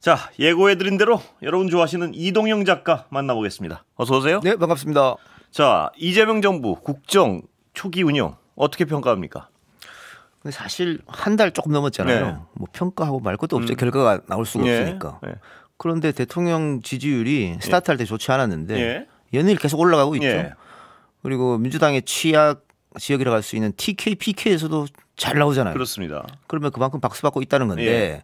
자, 예고해드린 대로 여러분 좋아하시는 이동영 작가 만나보겠습니다. 어서 오세요. 네, 반갑습니다. 자, 이재명 정부 국정 초기 운영 어떻게 평가합니까? 근데 사실 한 달 조금 넘었잖아요. 네. 뭐 평가하고 말 것도 없죠. 결과가 나올 수가 없으니까. 네. 그런데 대통령 지지율이 스타트할 때 좋지 않았는데 예. 연일 계속 올라가고 있죠. 예. 그리고 민주당의 취약 지역이라고 할 수 있는 TK, PK에서도 잘 나오잖아요. 그렇습니다. 그러면 그만큼 박수 받고 있다는 건데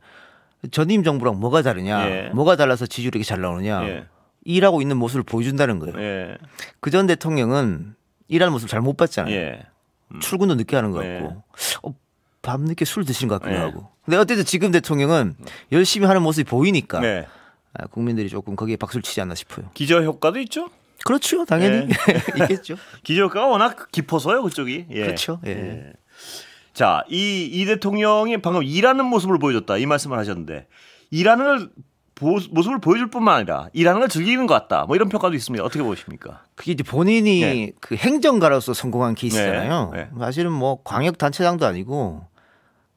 전임 정부랑 뭐가 다르냐? 예. 뭐가 달라서 지지율이 이렇게 잘 나오느냐? 예. 일하고 있는 모습을 보여준다는 거예요. 예. 그전 대통령은 일하는 모습 잘 못 봤잖아요. 예. 출근도 늦게 하는 것 예. 같고 밤늦게 술 드시는 것 같기도 예. 하고. 근데 어쨌든 지금 대통령은 열심히 하는 모습이 보이니까 네. 국민들이 조금 거기에 박수를 치지 않나 싶어요. 기저 효과도 있죠. 그렇죠. 당연히 있겠죠. 기저 효과가 워낙 깊어서요, 그쪽이. 예. 그렇죠. 예. 예. 자, 이 대통령이 방금 일하는 모습을 보여줬다 이 말씀을 하셨는데 일하는 걸 모습을 보여줄 뿐만 아니라 일하는 걸 즐기는 것 같다. 뭐 이런 평가도 있습니다. 어떻게 보십니까? 그게 이제 본인이 네. 그 행정가로서 성공한 케이스잖아요. 네. 사실은 뭐 광역단체장도 아니고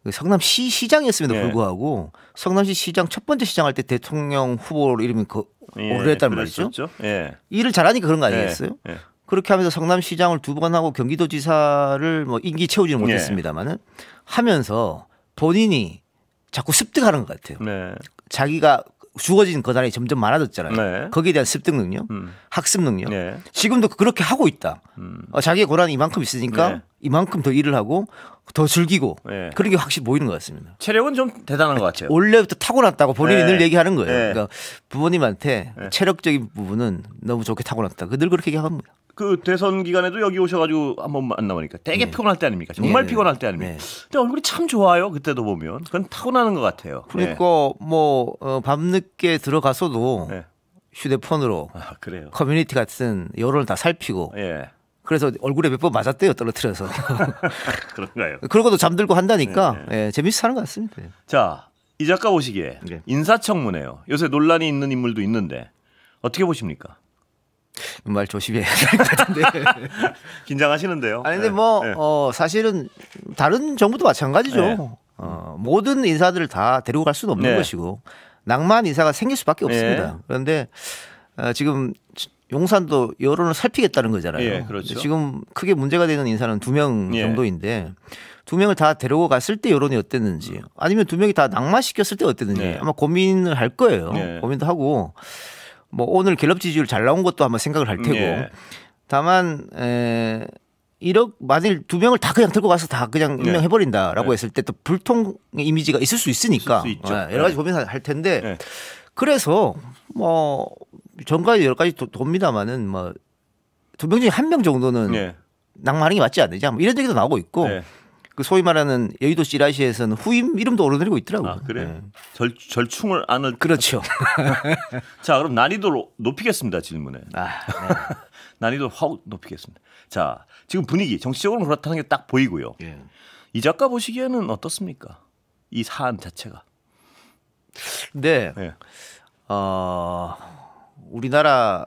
그 성남시 시장이었음에도 네. 불구하고 성남시 시장 첫 번째 시장할 때 대통령 후보로 이름이 오르랬단 말이죠. 그랬었죠. 예. 일을 잘하니까 그런 거 아니겠어요? 예. 그렇게 하면서 성남시장을 2번 하고 경기도지사를 뭐 임기 채우지는 못했습니다만은 하면서 본인이 자꾸 습득하는 것 같아요. 네. 자기가 주어진 거단이 점점 많아졌잖아요. 네. 거기에 대한 습득 능력, 학습 능력. 네. 지금도 그렇게 하고 있다. 자기의 고난이 이만큼 있으니까 네. 이만큼 더 일을 하고 더 즐기고 네. 그런 게 확실히 보이는 것 같습니다. 체력은 좀 대단한 것 같아요. 원래부터 타고났다고 본인이 네. 늘 얘기하는 거예요. 네. 그러니까 부모님한테 체력적인 부분은 너무 좋게 타고났다. 늘 그렇게 얘기합니다. 그 대선 기간에도 여기 오셔가지고 한번 만나보니까 되게 네. 피곤할 때 아닙니까? 정말 네. 피곤할 때 아닙니까? 네. 근데 얼굴이 참 좋아요. 그때도 보면 그건 타고나는 것 같아요. 그러니까 뭐 밤늦게 들어가서도 네. 휴대폰으로 아, 그래요. 커뮤니티 같은 여론을 다 살피고 예. 그래서 얼굴에 몇 번 맞았대요. 떨어뜨려서. 그런가요? 그러고도 잠들고 한다니까 재밌어 하는 것 같습니다. 자, 이 작가 보시기에 네. 인사청문회요. 요새 논란이 있는 인물도 있는데 어떻게 보십니까? 말 조심해야 될 것 같은데. 긴장하시는데요. 아니 근데 네. 뭐 네. 사실은 다른 정부도 마찬가지죠. 네. 모든 인사들을 다 데리고 갈 수는 없는 네. 것이고 낭만 인사가 생길 수밖에 없습니다. 네. 그런데 지금 용산도 여론을 살피겠다는 거잖아요. 예, 그렇죠. 지금 크게 문제가 되는 인사는 2명 예. 정도인데 2명을 다 데리고 갔을 때 여론이 어땠는지 아니면 2명이 다 낙마시켰을 때 어땠는지 네. 아마 고민을 할 거예요. 네. 고민도 하고 뭐 오늘 갤럽 지지율 잘 나온 것도 한번 생각을 할 테고 예. 다만 만일 2명을 다 그냥 들고 가서 다 그냥 네. 임명해버린다라고 네. 했을 때 또 불통의 이미지가 있을 수 있으니까 있을 수 있죠. 여러 가지 고민을 할 텐데 네. 그래서 뭐 전까지 여러 가지 돕니다마는 뭐 2명 중에 1명 정도는 네. 낙마하는 게 맞지 않느냐 뭐 이런 얘기도 나오고 있고 네. 그 소위 말하는 여의도 씨라시에서는 후임 이름도 오르내리고 있더라고요. 아, 그래. 네. 절충을 안을. 그렇죠. 자, 그럼 난이도를 높이겠습니다. 질문에. 네. 난이도 확 높이겠습니다. 자, 지금 분위기 정치적으로 그렇다는 게 딱 보이고요. 예. 이 작가 보시기에는 어떻습니까? 이 사안 자체가. 근데 네. 우리나라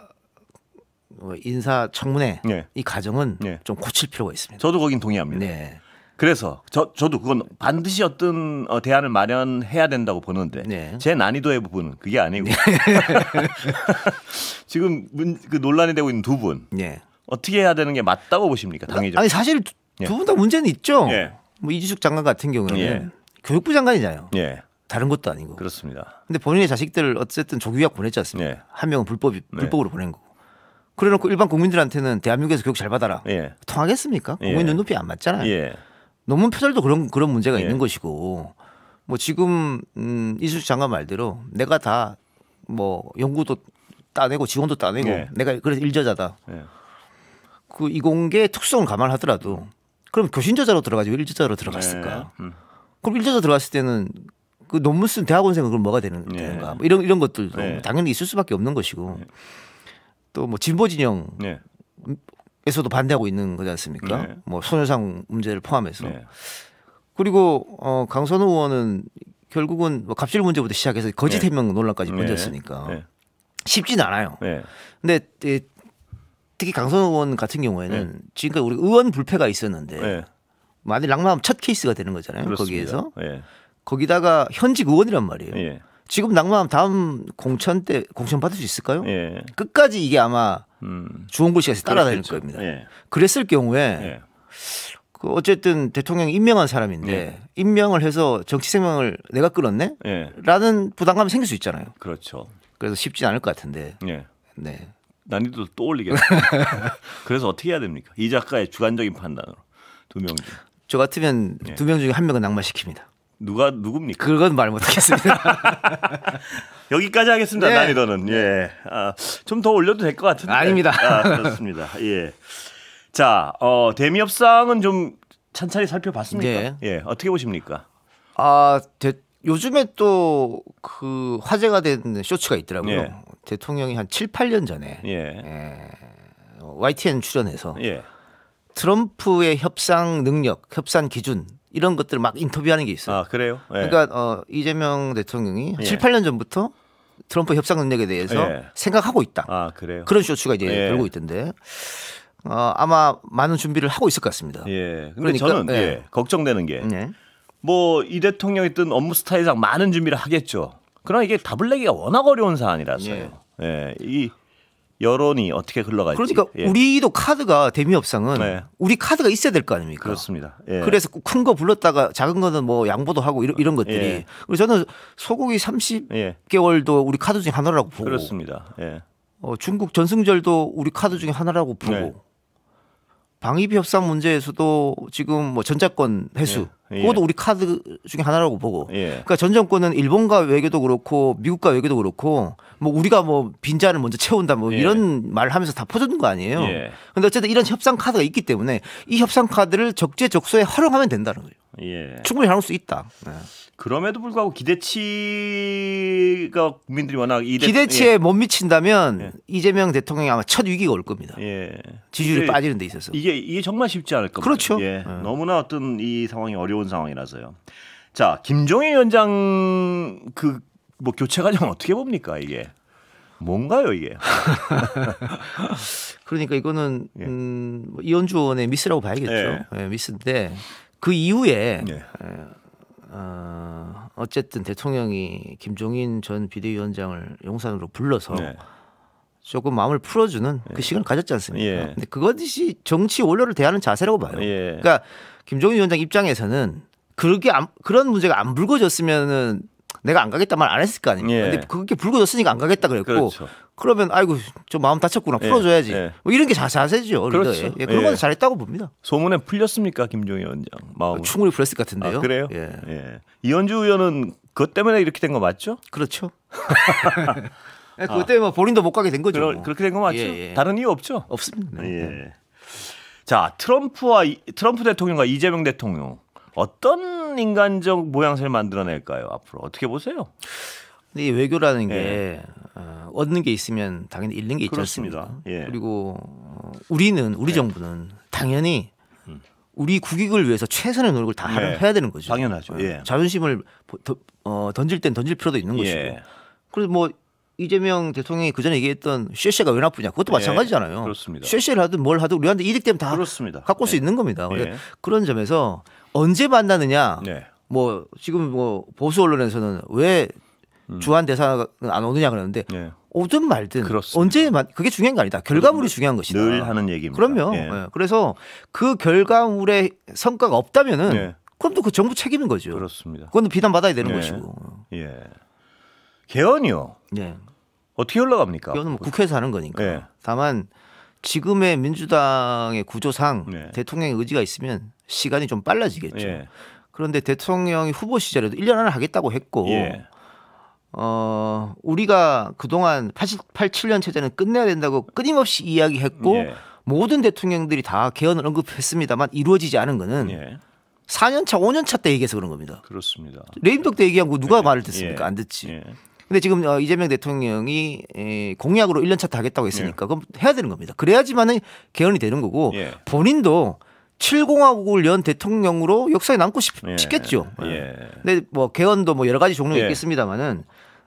인사청문회 네. 이 과정은 네. 좀 고칠 필요가 있습니다. 저도 거긴 동의합니다. 네. 그래서 저도 그건 반드시 어떤 대안을 마련해야 된다고 보는데 네. 제 난이도의 부분은 그게 아니고 지금 그 논란이 되고 있는 두 분 네. 어떻게 해야 되는 게 맞다고 보십니까? 당의적. 아니 사실 예. 두 분 다 문제는 있죠. 예. 뭐 이주숙 장관 같은 경우는 예. 교육부 장관이잖아요. 예, 다른 것도 아니고. 그렇습니다. 근데 본인의 자식들 어쨌든 조교유학 보냈지 않습니까? 예. 한 명은 불법으로 보낸 거고. 그래놓고 일반 국민들한테는 대한민국에서 교육 잘 받아라. 예. 통하겠습니까? 예. 국민 눈높이 안 맞잖아요. 예. 논문 표절도 그런 문제가 예. 있는 것이고 뭐 지금 이수수 장관 말대로 내가 다 뭐 연구도 따내고 지원도 따내고 예. 내가 그래서 일저자다. 예. 그 이공계 특성을 감안하더라도 그럼 교신저자로 들어가지고 일저자로 들어갔을까? 네. 그럼 일저자 들어갔을 때는 그 논문 쓴 대학원생은 그럼 뭐가 되는가? 예. 뭐 이런 것들도 예. 당연히 있을 수밖에 없는 것이고 또 뭐 진보 진영 예. 에서도 반대하고 있는 거지 않습니까? 네. 뭐 손해상 문제를 포함해서 네. 그리고 강선우 의원은 결국은 뭐 갑질 문제부터 시작해서 거짓 네. 해명 논란까지 네. 번졌으니까 네. 쉽지는 않아요. 네. 근데 특히 강선우 의원 같은 경우에는 지금까지 우리 의원 불패가 있었는데 네. 만일 낙마하면 첫 케이스가 되는 거잖아요. 그렇습니다. 거기에서 예. 거기다가 현직 의원이란 말이에요. 예. 지금 낙마하면 다음 공천 때 공천 받을 수 있을까요? 예. 끝까지 이게 아마 주홍 글씨가 따라다닐 그렇겠죠. 겁니다. 예. 그랬을 경우에 예. 그 어쨌든 대통령이 임명한 사람인데 예. 임명을 해서 정치 생명을 내가 끌었네? 예. 라는 부담감이 생길 수 있잖아요. 그렇죠. 그래서 쉽진 않을 것 같은데. 예. 네. 난이도를 또 올리겠네. 그래서 어떻게 해야 됩니까? 이 작가의 주관적인 판단으로 2명 중 저 같으면 예. 2명 중에 1명은 낙마시킵니다. 누굽니까? 그건 말 못하겠습니다. 여기까지 하겠습니다. 네. 난이도는 좀 더 올려도 될 것 같은데. 아닙니다. 그렇습니다. 예. 자, 대미 협상은 좀 찬찬히 살펴봤습니까? 네. 예, 어떻게 보십니까? 요즘에 또 그 화제가 된 쇼츠가 있더라고요. 예. 대통령이 한 7, 8년 전에 예, YTN 출연해서 예, 트럼프의 협상 능력, 협상 기준 이런 것들을 막 인터뷰하는 게 있어요. 아 그래요? 예. 그러니까 이재명 대통령이 예. 7, 8년 전부터 트럼프 협상 능력에 대해서 예. 생각하고 있다. 아 그래요? 그런 쇼츠가 이제 예. 돌고 있던데 아마 많은 준비를 하고 있을 것 같습니다. 예. 근데 그러니까, 저는 예. 걱정되는 게 네. 뭐 이 대통령이 뜬 업무 스타일상 많은 준비를 하겠죠. 그러나 이게 답을 내기가 워낙 어려운 사안이라서요. 예. 이 여론이 어떻게 흘러갈지. 그러니까 예. 우리도 카드가 대미 협상은 네. 우리 카드가 있어야 될 거 아닙니까? 그렇습니다. 예. 그래서 큰 거 불렀다가 작은 거는 뭐 양보도 하고 이런 것들이. 예. 그래서 저는 소고기 30개월도 예. 우리 카드 중에 하나라고 보고. 그렇습니다. 예. 중국 전승절도 우리 카드 중에 하나라고 보고. 네. 방위비 협상 문제에서도 지금 뭐 전자권 회수 예. 그것도 우리 카드 중에 하나라고 보고. 예. 그러니까 전 정권은 일본과 외교도 그렇고 미국과 외교도 그렇고 뭐 우리가 뭐 빈자를 먼저 채운다 뭐 예. 이런 말을 하면서 다 퍼주는 거 아니에요. 예. 근데 어쨌든 이런 협상 카드가 있기 때문에 이 협상 카드를 적재적소에 활용하면 된다는 거죠. 예. 충분히 활용할 수 있다. 네. 그럼에도 불구하고 기대치가 국민들이 워낙 기대치에 못 미친다면 예. 이재명 대통령이 아마 첫 위기가 올 겁니다. 예. 지지율이 이게- 빠지는 데 있어서. 이게 정말 쉽지 않을 겁니다. 그렇죠. 예. 네. 너무나 어떤 이 상황이 어려운 상황이라서요. 자, 김종인 위원장 그 뭐 교체 과정 어떻게 봅니까 이게? 뭔가요 이게? 그러니까 이거는 예. 뭐 이현주 의원의 미스라고 봐야겠죠. 예. 예, 미스인데 그 이후에 예. 어쨌든 대통령이 김종인 전 비대위원장을 용산으로 불러서 네. 조금 마음을 풀어주는 그 시간을 가졌지 않습니까? 예. 근데 그것이 정치 원로를 대하는 자세라고 봐요. 예. 그러니까 김종인 위원장 입장에서는 그런 문제가 안 불거졌으면은 내가 안 가겠다 말 안 했을 거 아닙니까? 예. 근데 그게 불거졌으니까 안 가겠다 그랬고 그렇죠. 그러면 아이고 좀 마음 다쳤구나 예. 풀어줘야지. 예. 뭐 이런 게 자세죠. 그렇죠. 리더의. 예, 그런 예. 건 잘했다고 봅니다. 소문에 풀렸습니까 김종인 위원장 마음으로? 충분히 풀었을 것 같은데요. 아, 그래요? 예. 예. 이현주 의원은 그것 때문에 이렇게 된 거 맞죠? 그렇죠. 예, 그것 때문에 뭐 본인도 못 가게 된 거죠. 뭐. 그렇게 된 거 맞죠? 예, 예. 다른 이유 없죠? 없습니다. 네. 예. 자, 트럼프 대통령과 이재명 대통령 어떤 인간적 모양새를 만들어낼까요? 앞으로 어떻게 보세요? 근데 이 외교라는 게 예. 얻는 게 있으면 당연히 잃는 게 있지 그렇습니다. 않습니까? 예. 그리고 우리 정부는 당연히 우리 국익을 위해서 최선의 노력을 다 네. 해야 되는 거죠. 당연하죠. 예. 자존심을 던질 땐 던질 필요도 있는 것이고. 예. 그래서 뭐 이재명 대통령이 그 전에 얘기했던 쉐쉐가 왜 나쁘냐 그것도 예. 마찬가지잖아요. 그렇습니다. 쉐쉐를 하든 뭘 하든 우리한테 이득되면 다 그렇습니다. 갖고 올 수 예. 있는 겁니다. 예. 그러니까 그런 점에서 언제 만나느냐 네. 뭐 지금 뭐 보수 언론에서는 왜 주한 대사가 안 오느냐 그러는데 예. 오든 말든 그렇습니다. 언제 그게 중요한 게 아니다. 결과물이 중요한 것이다. 늘 하는 얘기입니다. 그럼요. 예. 예. 그래서 그 결과물의 성과가 없다면은 예. 그럼 또 그 정부 책임인 거죠. 그렇습니다. 그건 비난 받아야 되는 예. 것이고. 예. 개헌이요. 예. 어떻게 흘러갑니까? 이거는 뭐 국회에서 하는 거니까. 예. 다만 지금의 민주당의 구조상 네. 대통령의 의지가 있으면 시간이 좀 빨라지겠죠. 예. 그런데 대통령이 후보 시절에도 1년 안에 하겠다고 했고 예. 우리가 그동안 87년 체제는 끝내야 된다고 끊임없이 이야기했고 예. 모든 대통령들이 다 개헌을 언급했습니다만 이루어지지 않은 거는 예. 4년 차, 5년 차 때 얘기해서 그런 겁니다. 그렇습니다. 레임덕 때 얘기한 거 누가 말을 듣습니까? 예. 안 듣지. 예. 근데 지금 이재명 대통령이 공약으로 1년 차 때 하겠다고 했으니까 그럼 해야 되는 겁니다. 그래야지만은 개헌이 되는 거고 예. 본인도 7공화국을 연 대통령으로 역사에 남고 예. 싶겠죠. 예. 근데 뭐 개헌도 뭐 여러 가지 종류가 예. 있겠습니다만은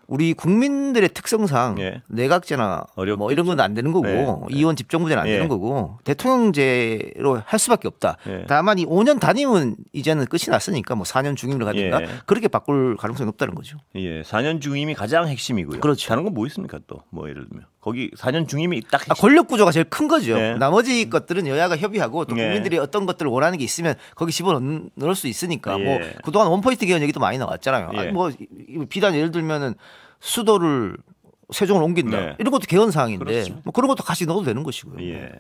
우리 국민들의 특성상 예. 내각제나 어렵겠죠. 뭐 이런 건 안 되는 거고 네. 이원 집정부제는 안 예. 되는 거고 대통령제로 할 수밖에 없다. 예. 다만 이 5년 단임은 이제는 끝이 났으니까 뭐 4년 중임을 가든가 예. 그렇게 바꿀 가능성이 높다는 거죠. 예, 4년 중임이 가장 핵심이고요. 그렇죠. 다른 건 뭐 있습니까 또? 뭐 예를 들면 거기 4년 중임이 딱 핵심. 권력 구조가 제일 큰 거죠. 네. 나머지 것들은 여야가 협의하고 또 네. 국민들이 어떤 것들을 원하는 게 있으면 거기 집어넣을 수 있으니까 예. 뭐 그동안 원포인트 개헌 얘기도 많이 나왔잖아요. 예. 아니 뭐 비단 예를 들면은 수도를 세종을 옮긴다. 네. 이런 것도 개헌 사항인데 그렇죠. 뭐 그런 것도 같이 넣어도 되는 것이고요. 예.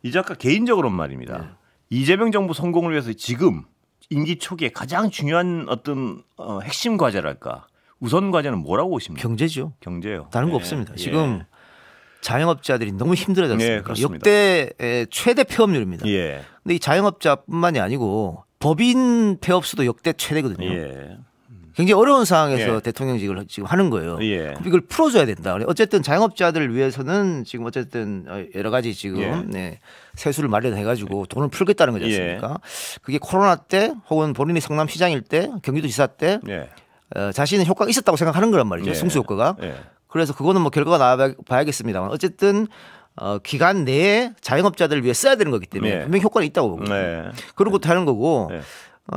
이 작가 개인적으로는 말입니다. 이재명 정부 성공을 위해서 지금 임기 초기에 가장 중요한 어떤 핵심 과제랄까 우선 과제는 뭐라고 보십니까? 경제죠. 경제요. 다른 거 예. 없습니다. 예. 지금 자영업자들이 너무 힘들어졌습니다. 네, 그렇습니다. 역대 최대 폐업률입니다. 예. 근데 이 자영업자뿐만이 아니고 법인 폐업 수도 역대 최대거든요. 예. 굉장히 어려운 상황에서 예. 대통령직을 지금 하는 거예요. 예. 그럼 이걸 풀어줘야 된다. 어쨌든 자영업자들을 위해서는 지금 어쨌든 여러 가지 지금 예. 네, 세수를 마련해가지고 돈을 풀겠다는 거지 않습니까? 그게 코로나 때 혹은 본인이 성남시장일 때 경기도지사 때 예. 자신의 효과가 있었다고 생각하는 거란 말이죠. 예. 승수 효과가. 예. 그래서 그거는 뭐 결과가 나와봐야겠습니다만 어쨌든 기간 내에 자영업자들을 위해 써야 되는 거기 때문에 예. 분명히 효과는 있다고 보거든요. 네. 그런 것도 하는 거고 네.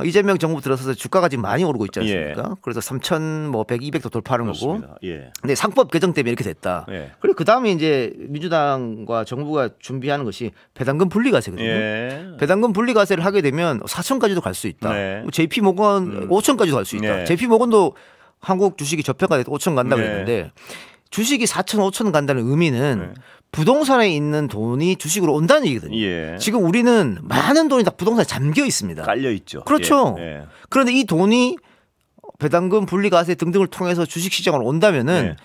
이재명 정부 들어서서 주가가 지금 많이 오르고 있지 않습니까? 그래서 3,100, 뭐 200도 돌파하는 거고. 그렇습니다. 예. 근데 상법 개정 때문에 이렇게 됐다. 예. 그리고 그 다음에 이제 민주당과 정부가 준비하는 것이 배당금 분리과세거든요. 예. 배당금 분리과세를 하게 되면 4천까지도 갈 수 있다. 네. JP 모건 5천까지도 갈 수 있다. 네. JP 모건도 한국 주식이 저평가 돼서 5천 간다 네. 그랬는데 주식이 4천, 5천 간다는 의미는 네. 부동산에 있는 돈이 주식으로 온다는 얘기거든요. 예. 지금 우리는 많은 돈이 다 부동산에 잠겨 있습니다. 깔려 있죠. 그렇죠. 예. 예. 그런데 이 돈이 배당금, 분리과세 등등을 통해서 주식시장으로 온다면은 네.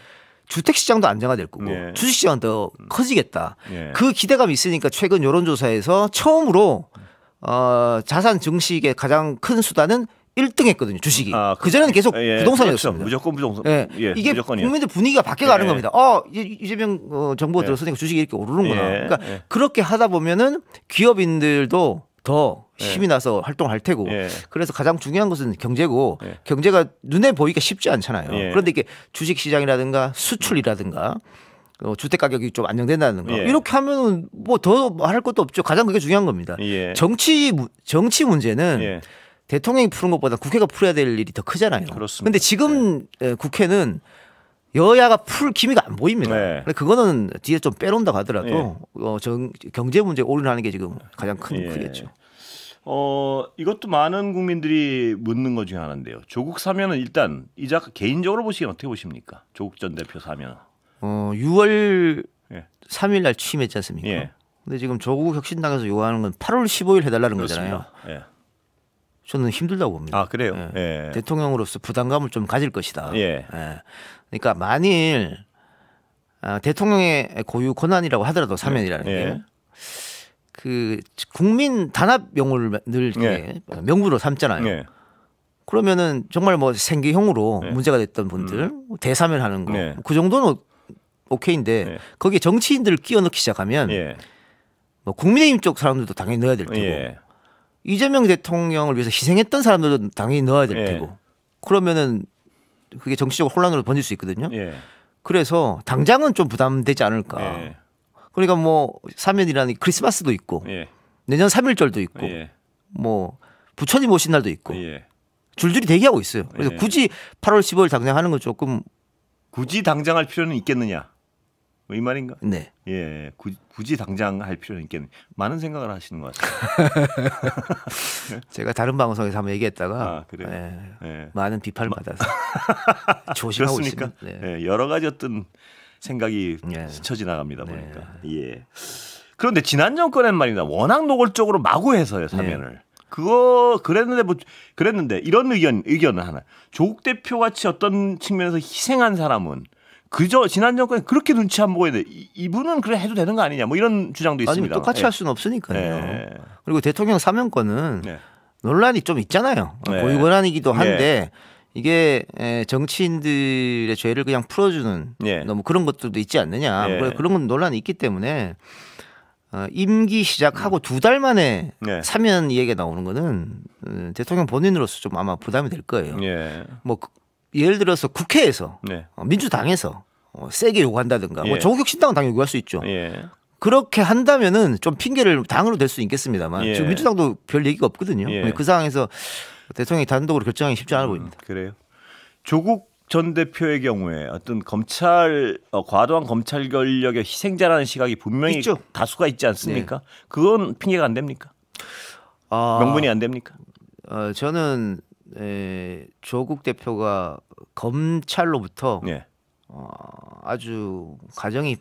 주택시장도 안정화될 거고 네. 주식시장은 더 커지겠다. 예. 그 기대감이 있으니까 최근 여론조사에서 처음으로 자산 증식의 가장 큰 수단은 1등 했거든요. 주식이. 그전에는 계속 예. 부동산이었습니다. 그렇죠. 무조건 부동산. 예. 이게 무조건이요. 국민들 분위기가 바뀌어가는 예. 겁니다. 이재명 정부가 예. 들어서니까 주식이 이렇게 오르는구나. 예. 그러니까 예. 그렇게 하다 보면은 기업인들도 더 힘이 나서 활동할 테고 예. 그래서 가장 중요한 것은 경제고 예. 경제가 눈에 보이기가 쉽지 않잖아요. 예. 그런데 이게 주식시장이라든가 수출이라든가 주택 가격이 좀 안정된다든가 예. 이렇게 하면은 뭐 더 할 것도 없죠. 가장 그게 중요한 겁니다. 예. 정치 문제는 예. 대통령이 푸는 것보다 국회가 풀어야 될 일이 더 크잖아요. 그렇습니다. 그런데 지금 국회는 여야가 풀 기미가 안 보입니다. 네. 근데 그거는 뒤에 좀 빼놓는다고 하더라도 경제 문제에 올인하는 게 지금 가장 예. 크겠죠. 이것도 많은 국민들이 묻는 것 중에 하나인데요. 조국 사면은 일단 이 작가 개인적으로 보시기엔 어떻게 보십니까? 조국 전 대표 사면. 6월 예. 3일 날 취임했지 않습니까? 예. 근데 지금 조국 혁신당에서 요구하는 건 8월 15일 해달라는 거잖아요. 그렇습니다. 예. 저는 힘들다고 봅니다. 아 그래요? 예. 예. 대통령으로서 부담감을 좀 가질 것이다. 예. 그러니까 만일 대통령의 고유 권한이라고 하더라도 사면이라는 예. 게 그 국민 단합용을 늘 이렇게 명분으로 삼잖아요. 예. 그러면은 정말 뭐 생계형으로 네. 문제가 됐던 분들 대사면하는 거 네. 그 정도는 오케이인데 네. 거기에 정치인들을 끼워 넣기 시작하면 예. 뭐 국민의힘 쪽 사람들도 당연히 넣어야 될 테고 예. 이재명 대통령을 위해서 희생했던 사람들도 당연히 넣어야 될 예. 테고 그러면은 그게 정치적 혼란으로 번질 수 있거든요. 예. 그래서 당장은 좀 부담되지 않을까. 예. 그러니까 뭐 사면이라는 게 크리스마스도 있고 예. 내년 3.1절도 있고 예. 뭐 부처님 오신 날도 있고 예. 줄줄이 대기하고 있어요. 그래서 예. 굳이 8월 15일 당장 하는 건 조금 굳이 당장 할 필요는 있겠느냐? 뭐 이 말인가? 네. 예. 굳이 당장 할 필요는 있겠느냐? 많은 생각을 하시는 것 같아요. 제가 다른 방송에서 한번 얘기했다가 아, 그래요? 예. 많은 비판을 받아서 조심하고 그렇습니까? 있습니다. 네. 예. 여러 가지 어떤 생각이 예. 스쳐 지나갑니다 네. 보니까. 예. 그런데 지난 정권엔 말입니다. 워낙 노골적으로 마구 해서요 사면을. 그거 그랬는데 이런 의견은 하나. 조국 대표 같이 어떤 측면에서 희생한 사람은 그저 지난 정권에 그렇게 눈치 안 보고 있는데 이분은 그래 해도 되는 거 아니냐 뭐 이런 주장도 아니 있습니다. 똑같이 예. 할 수는 없으니까요. 예. 그리고 대통령 사면권은 네. 논란이 좀 있잖아요. 네. 고유 권한이기도 한데 이게 정치인들의 죄를 그냥 풀어주는 예. 너무 그런 것들도 있지 않느냐. 예. 그런 건 논란이 있기 때문에 임기 시작하고 2달 만에 네. 사면 얘기가 나오는 거는 대통령 본인으로서 좀 아마 부담이 될 거예요. 예. 뭐 예를 들어서 국회에서 네. 민주당에서 세게 요구한다든가 예. 뭐 조국혁신당은 당연히 요구할 수 있죠. 예. 그렇게 한다면은 좀 핑계를 당으로 댈 수 있겠습니다만 예. 지금 민주당도 별 얘기가 없거든요. 예. 그 상황에서 대통령이 단독으로 결정하기 쉽지 않아 보입니다. 그래요. 조국 전 대표의 경우에 어떤 과도한 검찰 권력의 희생자라는 시각이 분명히 있죠. 다수가 있지 않습니까? 그건 핑계가 안 됩니까? 명분이 안 됩니까? 저는 조국 대표가 검찰로부터 예. 아주 가정이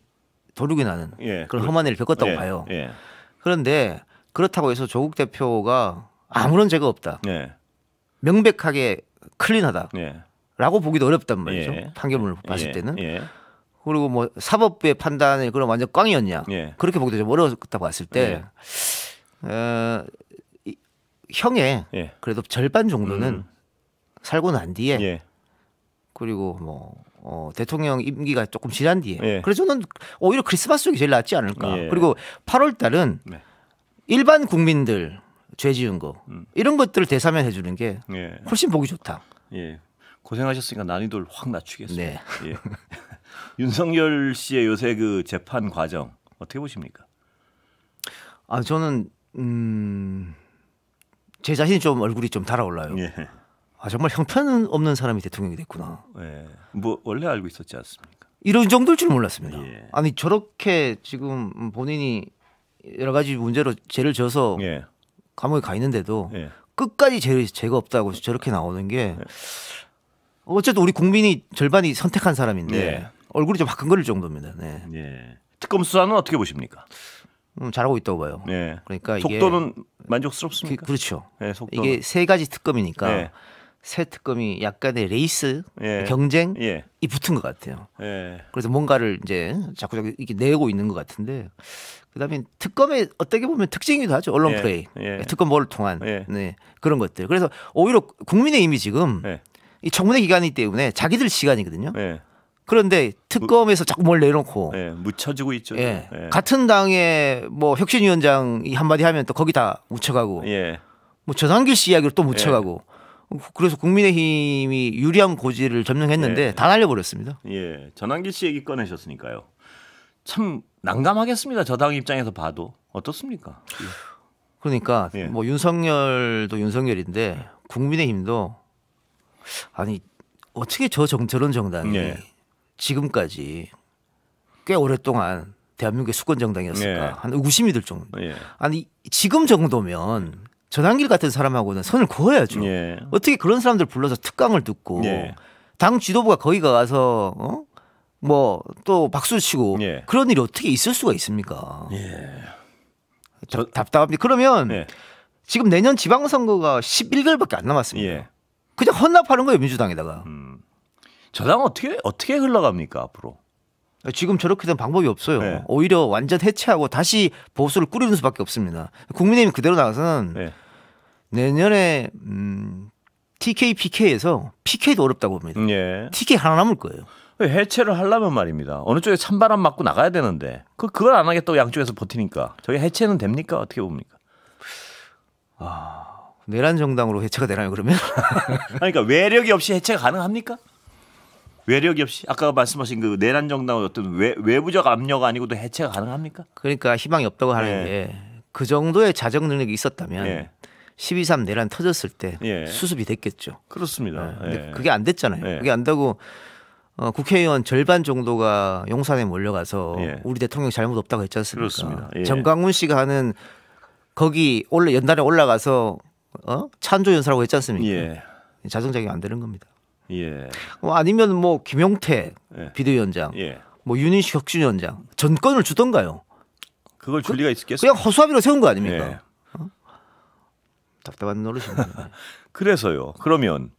도둑이 나는 예. 그런 험한 일을 겪었다고 예. 봐요. 예. 그런데 그렇다고 해서 조국 대표가 아무런 죄가 없다. 예. 명백하게 클린하다. 예. 라고 보기도 어렵단 말이죠. 예. 판결문을 봤을 예. 때는. 예. 그리고 뭐 사법부의 판단이 그럼 완전 꽝이었냐. 예. 그렇게 보기도 좀 어렵다고 봤을 때 형의 예. 그래도 절반 정도는 살고 난 뒤에 예. 그리고 뭐 대통령 임기가 조금 지난 뒤에 예. 그래서 저는 오히려 크리스마스 쪽이 제일 낫지 않을까. 예. 그리고 8월 달은 네. 일반 국민들 죄 지은 거 이런 것들을 대사면해 주는 게 예. 훨씬 보기 좋다. 예. 고생하셨으니까 난이도를 확 낮추겠습니다. 네. 예. 윤석열 씨의 요새 그 재판 과정 어떻게 보십니까? 저는 제 자신이 좀 얼굴이 좀 달아올라요. 예. 정말 형편 없는 사람이 대통령이 됐구나. 예. 뭐 원래 알고 있었지 않습니까? 이런 정도일 줄 몰랐습니다. 예. 아니 저렇게 지금 본인이 여러 가지 문제로 죄를 져서 예. 감옥에 가 있는데도 예. 끝까지 죄가 없다고 저렇게 나오는 게 어쨌든 우리 국민이 절반이 선택한 사람인데 예. 얼굴이 좀 화끈거릴 정도입니다. 네. 예. 특검 수사는 어떻게 보십니까? 잘하고 있다고 봐요. 예. 그러니까 이게 속도는 만족스럽습니까? 그렇죠. 예, 속도는. 이게 세 가지 특검이니까 예. 새 특검이 약간의 레이스 예. 경쟁이 예. 붙은 것 같아요. 예. 그래서 뭔가를 이제 자꾸 이렇게 내고 있는 것 같은데 그다음에 특검의 어떻게 보면 특징이기도 하죠. 언론 예. 플레이, 예. 특검법을 통한 예. 네, 그런 것들. 그래서 오히려 국민의힘이 지금 예. 이 청문회 기간이기 때문에 자기들 시간이거든요. 예. 그런데 특검에서 자꾸 뭘 내놓고 예. 묻혀지고 있죠. 예. 예. 같은 당의 뭐 혁신위원장이 한마디 하면 또 거기 다 묻혀가고 예. 뭐 전환길 씨 이야기로 또 묻혀가고 그래서 국민의힘이 유리한 고지를 점령했는데 예. 다 날려버렸습니다. 예. 전환기 씨 얘기 꺼내셨으니까요. 참 난감하겠습니다. 저 당 입장에서 봐도 어떻습니까? 그러니까 예. 뭐 윤석열도 윤석열인데 국민의힘도 아니 어떻게 저런 정당이 예. 지금까지 꽤 오랫동안 대한민국의 수권 정당이었을까 예. 한 의구심이 들 정도. 예. 아니 지금 정도면 전환길 같은 사람하고는 선을 그어야죠. 예. 어떻게 그런 사람들 불러서 특강을 듣고 예. 당 지도부가 거기 가서 뭐 또 박수 치고 예. 그런 일이 어떻게 있을 수가 있습니까? 예. 답답합니다. 그러면 예. 지금 내년 지방선거가 11개월밖에 안 남았습니다. 예. 그냥 헌납하는 거예요 민주당에다가. 저 당 어떻게 흘러갑니까 앞으로? 지금 저렇게 된 방법이 없어요. 네. 오히려 완전 해체하고 다시 보수를 꾸리는 수밖에 없습니다. 국민의힘 그대로 나가서는 네. 내년에 TK, PK에서 PK도 어렵다고 봅니다. 예. TK 하나 남을 거예요. 해체를 하려면 말입니다. 어느 쪽에 찬바람 맞고 나가야 되는데 그걸 안 하겠다고 양쪽에서 버티니까 저게 해체는 됩니까? 어떻게 봅니까? 내란 정당으로 해체가 되나요 그러면? 그러니까 외력이 없이 해체가 가능합니까? 외력이 없이 아까 말씀하신 그 내란 정당의 어떤 외부적 압력 아니고도 해체가 가능합니까? 그러니까 희망이 없다고 하는 예. 게 그 정도의 자정 능력이 있었다면 예. 12.3 내란 터졌을 때 예. 수습이 됐겠죠. 그렇습니다. 근데 예. 그게 안 됐잖아요. 예. 그게 안 되고 국회의원 절반 정도가 용산에 몰려가서 예. 우리 대통령 잘못 없다고 했지 않습니까? 그렇습니다. 예. 정광훈 씨가 하는 거기 연달에 올라가서 찬조 연설하고 했지 않습니까? 예. 자정작용 안 되는 겁니다. 예. 아니면 뭐 김용태 예. 비대위원장, 예. 뭐 윤인식 혁신위원장 전권을 주던가요. 그걸 줄 리가 있겠어요? 그냥 허수아비로 세운 거 아닙니까? 예. 답답한 노릇입니다. 그래서요. 그러면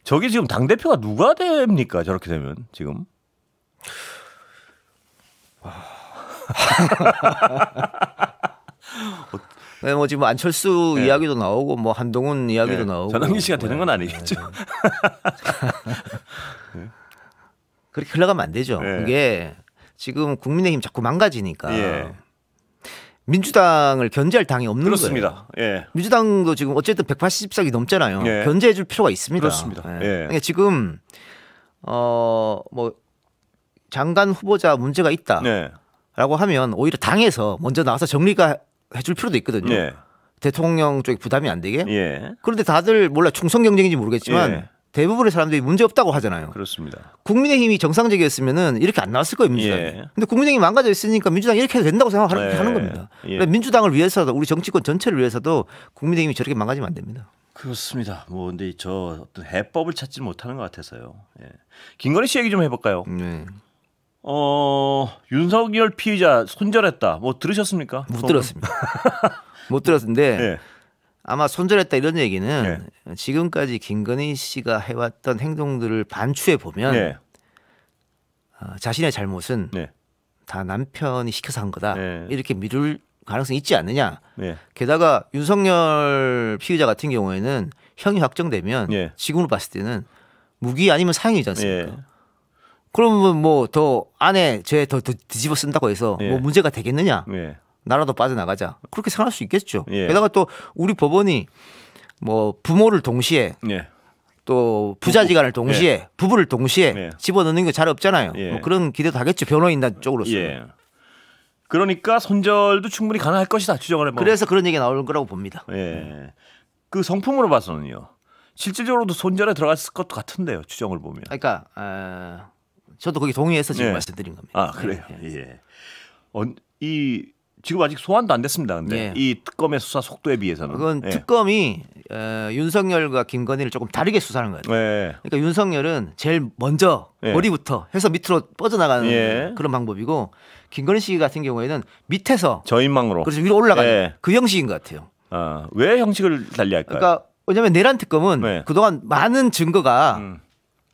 저기 지금 당 대표가 누가 됩니까? 저렇게 되면 지금 네, 뭐 지금 안철수 네. 이야기도 나오고 뭐 한동훈 이야기도 네. 나오고 전환기 씨가 되는 건 아니겠죠? 그렇게 흘러가면 안 되죠. 네. 그게 지금 국민의힘 자꾸 망가지니까 예. 민주당을 견제할 당이 없는 그렇습니다. 거예요. 예. 민주당도 지금 어쨌든 180석이 넘잖아요. 예. 견제해줄 필요가 있습니다. 그렇습니다. 예. 예. 그러니까 지금 뭐 장관 후보자 문제가 있다라고 네. 하면 오히려 당에서 먼저 나와서 정리가 해줄 필요도 있거든요. 예. 대통령 쪽에 부담이 안 되게. 예. 그런데 다들 몰라 충성 경쟁인지 모르겠지만 예. 대부분의 사람들이 문제 없다고 하잖아요. 그렇습니다. 국민의힘이 정상적이었으면은 이렇게 안 나왔을 거예요, 민주당이. 예. 근데 국민의힘이 망가져 있으니까 민주당이 이렇게 해도 된다고 생각하는 예. 하는 겁니다. 예. 그러니까 민주당을 위해서도 우리 정치권 전체를 위해서도 국민의힘이 저렇게 망가지면 안 됩니다. 그렇습니다. 뭐 근데 저 어떤 해법을 찾지 못하는 것 같아서요. 예. 김건희 씨 얘기 좀 해볼까요? 네. 윤석열 피의자 손절했다. 뭐 들으셨습니까? 못 들었습니다. 못 들었는데 예. 아마 손절했다 이런 얘기는 지금까지 김건희 씨가 해왔던 행동들을 반추해 보면 예. 자신의 잘못은 네. 다 남편이 시켜서 한 거다. 네. 이렇게 미룰 가능성이 있지 않느냐. 네. 게다가 윤석열 피의자 같은 경우에는 형이 확정되면 예. 지금으로 봤을 때는 무기 아니면 사형이지 않습니까? 예. 그러면 뭐 더 안에 죄 더 뒤집어 쓴다고 해서 예. 뭐 문제가 되겠느냐? 예. 나라도 빠져나가자. 그렇게 생각할 수 있겠죠. 예. 게다가 또 우리 법원이 뭐 부모를 동시에 예. 또 부자지간을 동시에 부부를 동시에 예. 집어넣는 게 잘 없잖아요. 예. 뭐 그런 기대도 하겠죠. 변호인단 쪽으로서. 예. 그러니까 손절도 충분히 가능할 것이다 추정을 해봐. 그래서 그런 얘기가 나올 거라고 봅니다. 예. 그 성품으로 봐서는요. 실질적으로도 손절에 들어갔을 것 같은데요. 추정을 보면. 그러니까 저도 거기 동의해서 지금 예. 말씀드린 겁니다. 아 그래요. 예. 예. 이 지금 아직 소환도 안 됐습니다. 근데 예. 이 특검의 수사 속도에 비해서는. 그건 예. 특검이 윤석열과 김건희를 조금 다르게 수사하는 거예요. 예. 그러니까 윤석열은 제일 먼저 예. 머리부터 해서 밑으로 뻗어나가는 예. 그런 방법이고 김건희 씨 같은 경우에는 밑에서 저인망으로. 그래서 위로 올라가는 예. 그 형식인 것 같아요. 왜 형식을 달리할까요? 그러니까 왜냐하면 내란 특검은 네. 그동안 많은 증거가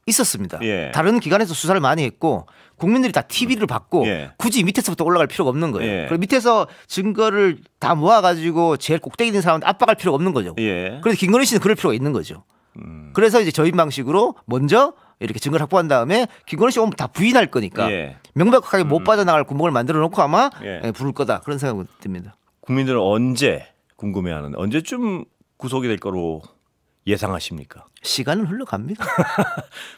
있었습니다. 예. 다른 기관에서 수사를 많이 했고 국민들이 다 TV를 받고 예. 굳이 밑에서부터 올라갈 필요가 없는 거예요. 예. 그리고 밑에서 증거를 다 모아가지고 제일 꼭대기 있는 사람한테 압박할 필요가 없는 거죠. 예. 그래서 김건희 씨는 그럴 필요가 있는 거죠. 그래서 이제 저인 방식으로 먼저 이렇게 증거를 확보한 다음에 김건희 씨 오면 다 부인할 거니까 예. 명백하게 못 빠져나갈 구멍을 만들어 놓고 아마 예. 부를 거다 그런 생각이 듭니다. 국민들은 언제 궁금해하는 언제쯤 구속이 될 거로 예상하십니까? 시간은 흘러갑니다.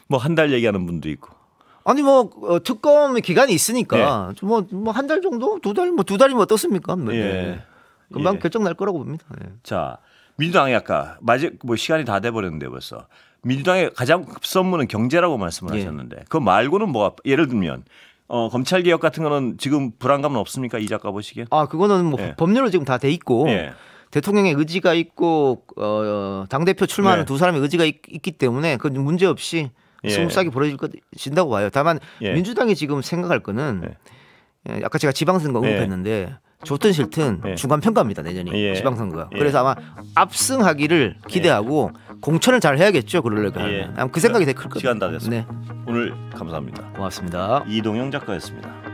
뭐 한 달 얘기하는 분도 있고. 아니 뭐 특검 기간이 있으니까 뭐 한 달 정도 두 달이면 어떻습니까? 예. 금방 예. 결정 날 거라고 봅니다. 예. 자, 민주당이 아까 뭐 시간이 다 돼버렸는데 벌써 민주당의 가장 급선무는 경제라고 말씀을 예. 하셨는데 그 말고는 뭐가 예를 들면 검찰 개혁 같은 거는 지금 불안감은 없습니까? 이 작가 보시기엔? 그거는 뭐 예. 법률로 지금 다 돼 있고 예. 대통령의 의지가 있고 당 대표 출마하는 네. 두 사람의 의지가 있기 때문에 그 문제 없이 예. 스무스하게 벌어질 것인다고 봐요. 다만 예. 민주당이 지금 생각할 거는 아까 제가 지방선거 예. 언급했는데 좋든 싫든 예. 중간 평가입니다 내년이 예. 지방선거가. 예. 그래서 아마 압승하기를 기대하고 공천을 잘 해야겠죠 그러려고 예. 하면. 아마 그 생각이 되게 클 겁니다. 시간 다 됐습니다. 네, 오늘 감사합니다. 고맙습니다. 이동영 작가였습니다.